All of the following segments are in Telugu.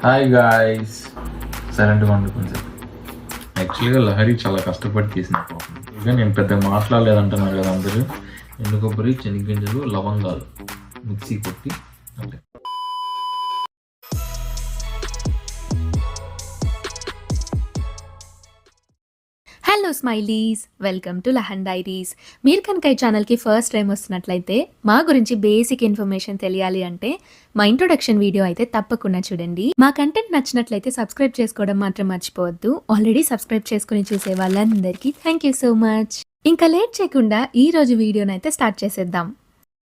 Hi guys. సైలెంట్గా ఉండు కొంచెం. యాక్చువల్గా లహరి చాలా కష్టపడి తీసిన పాపం. ఇక నేను పెద్దగా మాట్లాడలేదంటున్నారు కదా అందరూ. ఎండు కొబ్బరి, శనగగింజలు, లవంగాలు మిక్సీ కొట్టి అంటే hello smileys, welcome to Lahan diaries. మీరు కనుక ఈ ఛానల్కి ఫస్ట్ టైం వస్తున్నట్లయితే మా గురించి బేసిక్ ఇన్ఫర్మేషన్ తెలియాలి అంటే మా ఇంట్రొడక్షన్ వీడియో అయితే తప్పకుండా చూడండి. మా కంటెంట్ నచ్చినట్లయితే సబ్స్క్రైబ్ చేసుకోవడం మాత్రం మర్చిపోవద్దు. ఆల్రెడీ సబ్స్క్రైబ్ చేసుకుని చూసే వాళ్ళందరికీ థ్యాంక్ యూ సో మచ్. ఇంకా లేట్ చేయకుండా ఈ రోజు వీడియోనైతే స్టార్ట్ చేసేద్దాం.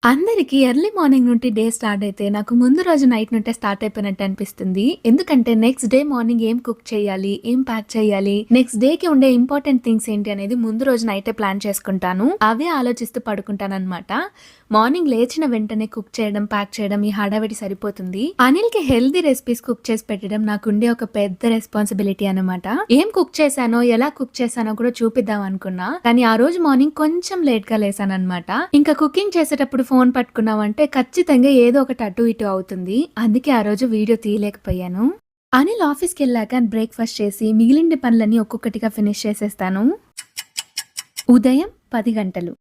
అందరికీ ఎర్లీ మార్నింగ్ నుండి డే స్టార్ట్ అయితే నాకు ముందు రోజు నైట్ నుండే స్టార్ట్ అయిపోయినట్టు అనిపిస్తుంది. ఎందుకంటే నెక్స్ట్ డే మార్నింగ్ ఏం కుక్ చేయాలి, ఏం ప్యాక్ చేయాలి, నెక్స్ట్ డే కి ఉండే ఇంపార్టెంట్ థింగ్స్ ఏంటి అనేది ముందు రోజు నైటే ప్లాన్ చేసుకుంటాను. అవే ఆలోచిస్తూ పడుకుంటాను అనమాట. మార్నింగ్ లేచిన వెంటనే కుక్ చేయడం, ప్యాక్ చేయడం ఈ హడావిడి సరిపోతుంది. అనిల్ కి హెల్దీ రెసిపీస్ కుక్ చేసి పెట్టడం నాకుండే ఒక పెద్ద రెస్పాన్సిబిలిటీ అనమాట. ఏం కుక్ చేశానో, ఎలా కుక్ చేశానో కూడా చూపిద్దాం అనుకున్నా, కానీ ఆ రోజు మార్నింగ్ కొంచెం లేట్ గా లేసాను అనమాట. ఇంకా కుకింగ్ చేసేటప్పుడు ఫోన్ పట్టుకున్నామంటే ఖచ్చితంగా ఏదో ఒకటి అటు ఇటు అవుతుంది. అందుకే ఆ రోజు వీడియో తీయలేకపోయాను. అనిల్ ఆఫీస్కి వెళ్ళాక బ్రేక్ఫాస్ట్ చేసి మిగిలిన పనులన్నీ ఒక్కొక్కటిగా ఫినిష్ చేసేస్తాను. ఉదయం 10 గంటలు.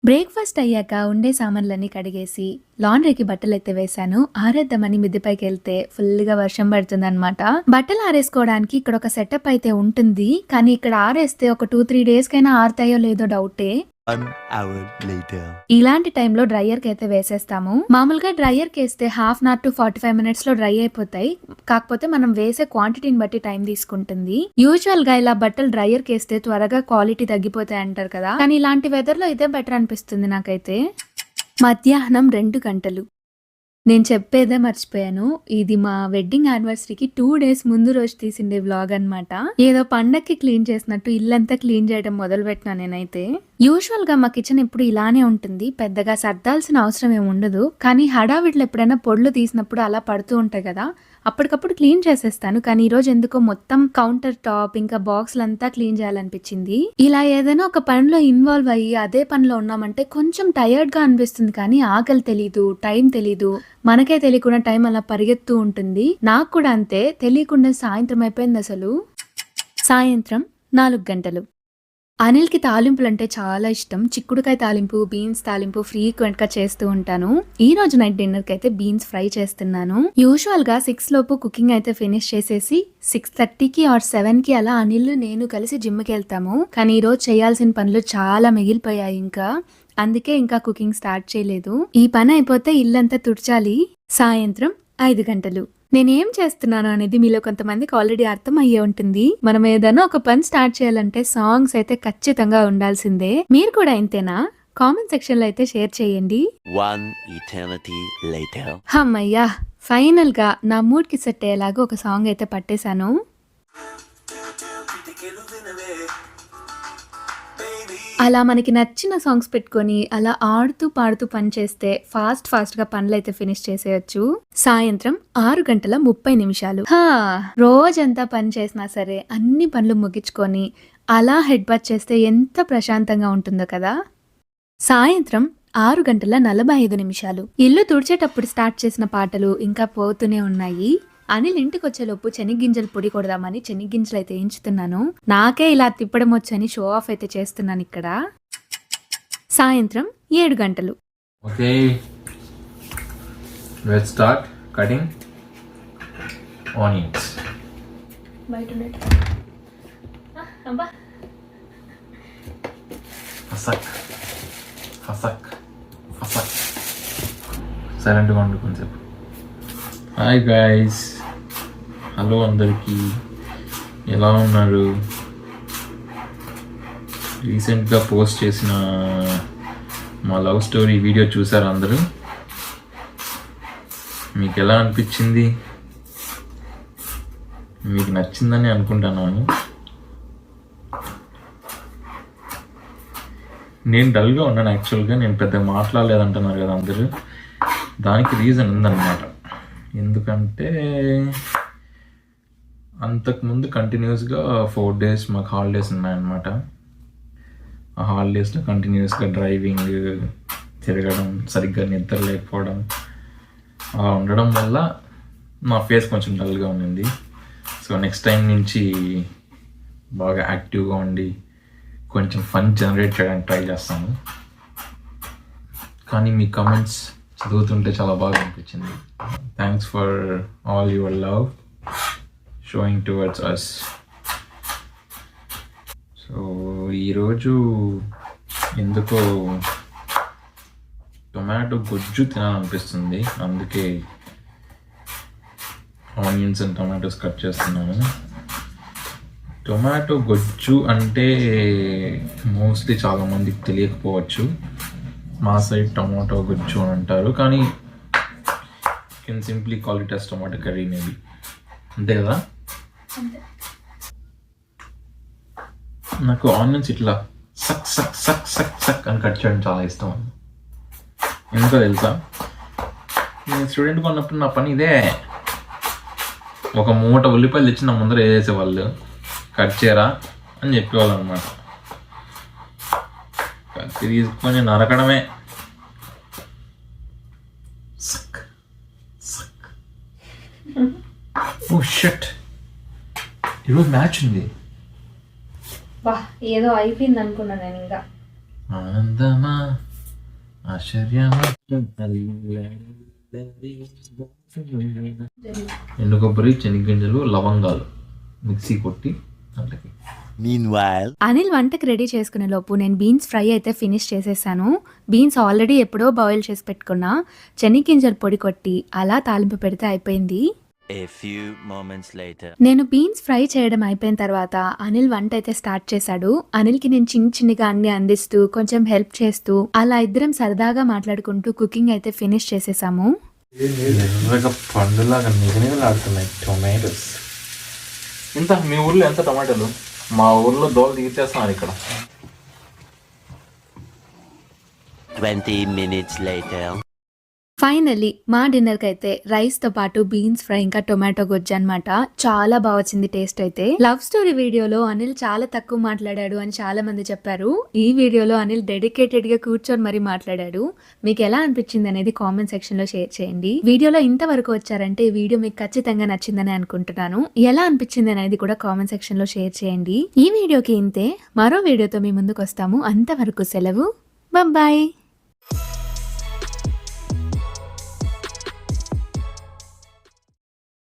బ్రేక్ఫాస్ట్ అయ్యాక ఉండే సామాన్లన్నీ కడిగేసి లాండ్రీకి బట్టలు అయితే వేశాను. ఆరేద్దామని మిద్దెపైకి వెళ్తే ఫుల్గా వర్షం పడుతుంది అనమాట. బట్టలు ఆరేసుకోవడానికి ఇక్కడ ఒక సెటప్ అయితే ఉంటుంది, కానీ ఇక్కడ ఆరేస్తే ఒక 2-3 డేస్ కైనా ఆరుతాయో లేదో డౌటే. ఇలాంటి టైంలో డ్రైయర్ కి అయితే వేసేస్తాము. మామూలుగా డ్రైయర్ కి వేస్తే 1/2 అవర్ to 45 minutes లో డ్రై అయిపోతాయి. కాకపోతే మనం వేసే క్వాంటిటీని బట్టి టైం తీసుకుంటుంది. యూజువల్ గా ఇలా బట్టలు డ్రైయర్ కి వేస్తే త్వరగా క్వాలిటీ తగ్గిపోతాయి అంటారు కదా, కానీ ఇలాంటి వెదర్ లో ఇదే బెటర్ అనిపిస్తుంది నాకైతే. మధ్యాహ్నం 2 గంటలు. నేను చెప్పేదే మర్చిపోయాను. ఇది మా వెడ్డింగ్ యానివర్సరీకి 2 days ముందు రోజు తీసిండే వ్లాగ్ అనమాట. ఏదో పండక్కి క్లీన్ చేసినట్టు ఇల్లంతా క్లీన్ చేయడం మొదలు పెట్టినా నేనైతే. యూజువల్ గా మా కిచెన్ ఎప్పుడు ఇలానే ఉంటుంది, పెద్దగా సర్దాల్సిన అవసరం ఏమి ఉండదు. కానీ హడావిడిలో ఎప్పుడైనా పొడులు తీసినప్పుడు అలా పడుతూ ఉంటాయి కదా, అప్పటికప్పుడు క్లీన్ చేసేస్తాను. కానీ ఈ రోజు ఎందుకో మొత్తం కౌంటర్ టాప్ ఇంకా బాక్స్లంతా క్లీన్ చేయాలనిపించింది. ఇలా ఏదైనా ఒక పనిలో ఇన్వాల్వ్ అయ్యి అదే పనిలో ఉన్నామంటే కొంచెం టైర్డ్ గా అనిపిస్తుంది, కానీ ఆకలి తెలీదు, టైం తెలీదు. మనకే తెలియకుండా టైం అలా పరిగెత్తూ ఉంటుంది. నాకు కూడా అంతే, తెలియకుండా సాయంత్రం అయిపోయింది అసలు. సాయంత్రం 4 గంటలు. అనిల్కి తాలింపులు అంటే చాలా ఇష్టం. చిక్కుడుకాయ తాలింపు, బీన్స్ తాలింపు ఫ్రీక్వెంట్ గా చేస్తూ ఉంటాను. ఈ రోజు నైట్ డిన్నర్ కి అయితే బీన్స్ ఫ్రై చేస్తున్నాను. యూజువల్ గా 6 లోపు కుకింగ్ అయితే ఫినిష్ చేసేసి 6:30కి ఆర్ 7కి అలా అనిల్ నేను కలిసి జిమ్ కి వెళ్తాము. కానీ ఈ రోజు చేయాల్సిన పనులు చాలా మిగిలిపోయాయి ఇంకా, అందుకే ఇంకా కుకింగ్ స్టార్ట్ చేయలేదు. ఈ పని అయిపోతే ఇల్లంతా తుడిచాలి. సాయంత్రం 5 గంటలు. నేనేం చేస్తున్నాను అనేది మీలో కొంతమందికి ఆల్రెడీ అర్థం అయ్యే ఉంటుంది. మనం ఏదైనా ఒక పని స్టార్ట్ చేయాలంటే సాంగ్స్ అయితే ఖచ్చితంగా ఉండాల్సిందే. మీరు కూడా ఇంతేనా? కామెంట్ సెక్షన్ లో అయితే షేర్ చేయండి. అమ్మయ్యా, ఫైనల్ గా నా మూడ్ కి సెట్ అయ్యేలాగా ఒక సాంగ్ అయితే పట్టేశాను. అలా మనకి నచ్చిన సాంగ్స్ పెట్టుకొని అలా ఆడుతూ పాడుతూ పని చేస్తే ఫాస్ట్ గా పనులు అయితే ఫినిష్ చేసేయచ్చు. సాయంత్రం 6:30 రోజంతా పని చేసినా సరే అన్ని పనులు ముగించుకొని అలా హెడ్ బాత్ చేస్తే ఎంత ప్రశాంతంగా ఉంటుందో కదా. సాయంత్రం 6:45. ఇల్లు తుడిచేటప్పుడు స్టార్ట్ చేసిన పాటలు ఇంకా పోతూనే ఉన్నాయి. అనిల్ ఇంటికి వచ్చేలోపు శనగగింజలు పొడి కొడదామని శనగగింజలు అయితే ఎంచుతున్నాను. నాకే ఇలా తిప్పడం వచ్చని షో ఆఫ్ అయితే చేస్తున్నాను ఇక్కడ. సాయంత్రం 7 గంటలు. Okay, let's start cutting onions. సైలెంట్గా ఉండు కొంచెం. హాయ్ గాయ్స్, హలో అందరికీ, ఎలా ఉన్నారు? రీసెంట్గా పోస్ట్ చేసిన మా లవ్ స్టోరీ వీడియో చూసారు అందరూ? మీకు ఎలా అనిపించింది? మీకు నచ్చిందని అనుకుంటున్నాను. నేను డల్గా ఉన్నాను యాక్చువల్గా. నేను పెద్దగా మాట్లాడలేదంటున్నారు కదా అందరూ. దానికి రీజన్ ఉందన్నమాట. ఎందుకంటే అంతకుముందు కంటిన్యూస్గా 4 days మాకు హాలిడేస్ ఉన్నాయన్నమాట. ఆ హాలిడేస్లో కంటిన్యూస్గా డ్రైవింగ్, తిరగడం, సరిగ్గా నిద్ర లేకపోవడం అలా ఉండడం వల్ల నా ఫేస్ కొంచెం డల్గా ఉండింది. సో నెక్స్ట్ టైం నుంచి బాగా యాక్టివ్గా ఉండి కొంచెం ఫన్ జనరేట్ చేయడానికి ట్రై చేస్తాను. కానీ మీ కమెంట్స్ చదువుతుంటే చాలా బాగా అనిపించింది. Thanks for all your love showing towards us. So ఈరోజు ఎందుకో టొమాటో గుజ్జు తినాలనిపిస్తుంది, అందుకే ఆనియన్స్ అండ్ టొమాటోస్ కట్ చేస్తున్నాను. టొమాటో గుజ్జు అంటే మోస్ట్లీ చాలామందికి తెలియకపోవచ్చు. మా సైడ్ టొమాటో గుజ్జు అని అంటారు, కానీ can simply call it as tomato curry maybe. అంతే కదా. నాకు ఆనియన్స్ ఇట్లా సక్ సక్ సక్ సక్ సక్ అని కట్ చేయడం చాలా ఇష్టం. ఎందుకో తెలుసా, నేను స్టూడెంట్గా ఉన్నప్పుడు నా పని ఇదే. ఒక మూట ఉల్లిపాయలు తెచ్చి నా ముందర వేసేసేవాళ్ళు, కట్ చేయరా అని చెప్పేవాళ్ళు అనమాట. కత్తి తీసుకొని నరకడమే. సక్ సక్. ఓ షట్, ఈరోజు మ్యాచ్ ఉంది. ఏదో అయిపోయింది అనుకున్నా నేను. ఇంకా ఆనందమా ఆశ్చర్యమా. ఎండు కొబ్బరి, శనగగింజలు, లవంగాలు మిక్సీ కొట్టి దాంట్లోకి. Meanwhile, అనిల్ వంటకి రెడీ చేసుకునే లోపు నేను బీన్స్ ఫ్రై అయితే ఫినిష్ చేసేసాను. బీన్స్ ఆల్రెడీ ఎప్పుడో బాయిల్ చేసి పెట్టుకున్నా. శనగగింజలు పొడి కొట్టి అలా తాలింపు పెడితే అయిపోయింది. a few moments later. నేను బీన్స్ ఫ్రై చేయడం అయిపోయిన తర్వాత అనిల్ వంట అయితే స్టార్ట్ చేశాడు. అనిల్కి నేను చిన్నగా అన్ని అందిస్తూ కొంచెం హెల్ప్ చేస్తూ అలా ఇద్దరం సరదాగా మాట్లాడుకుంటూ కుకింగ్ అయితే ఫినిష్ చేసేసాము. ఎర్రగా పండులాగా నిగనిగలాడుతున్నాయి టొమాటోస్. ఎంత మీ ఊర్లో ఎంత టొమాటోలు? మా ఊర్లో దోలు తీసేస్తున్నారు ఇక్కడ. 20 minutes later. ఫైనల్లీ మా డిన్నర్కి అయితే రైస్తో పాటు బీన్స్ ఫ్రై ఇంకా టొమాటో గొజ్జు అనమాట. చాలా బాగా వచ్చింది టేస్ట్ అయితే. లవ్ స్టోరీ వీడియోలో అనిల్ చాలా తక్కువ మాట్లాడాడు అని చాలా మంది చెప్పారు. ఈ వీడియోలో అనిల్ డెడికేటెడ్గా కూర్చొని మరీ మాట్లాడాడు. మీకు ఎలా అనిపించింది అనేది కామెంట్ సెక్షన్లో షేర్ చేయండి. వీడియోలో ఇంతవరకు వచ్చారంటే ఈ వీడియో మీకు ఖచ్చితంగా నచ్చిందని అనుకుంటున్నాను. ఎలా అనిపించింది అనేది కూడా కామెంట్ సెక్షన్లో షేర్ చేయండి. ఈ వీడియోకి ఇంతే. మరో వీడియోతో మీ ముందుకు వస్తాము. అంతవరకు సెలవు. బాయ్.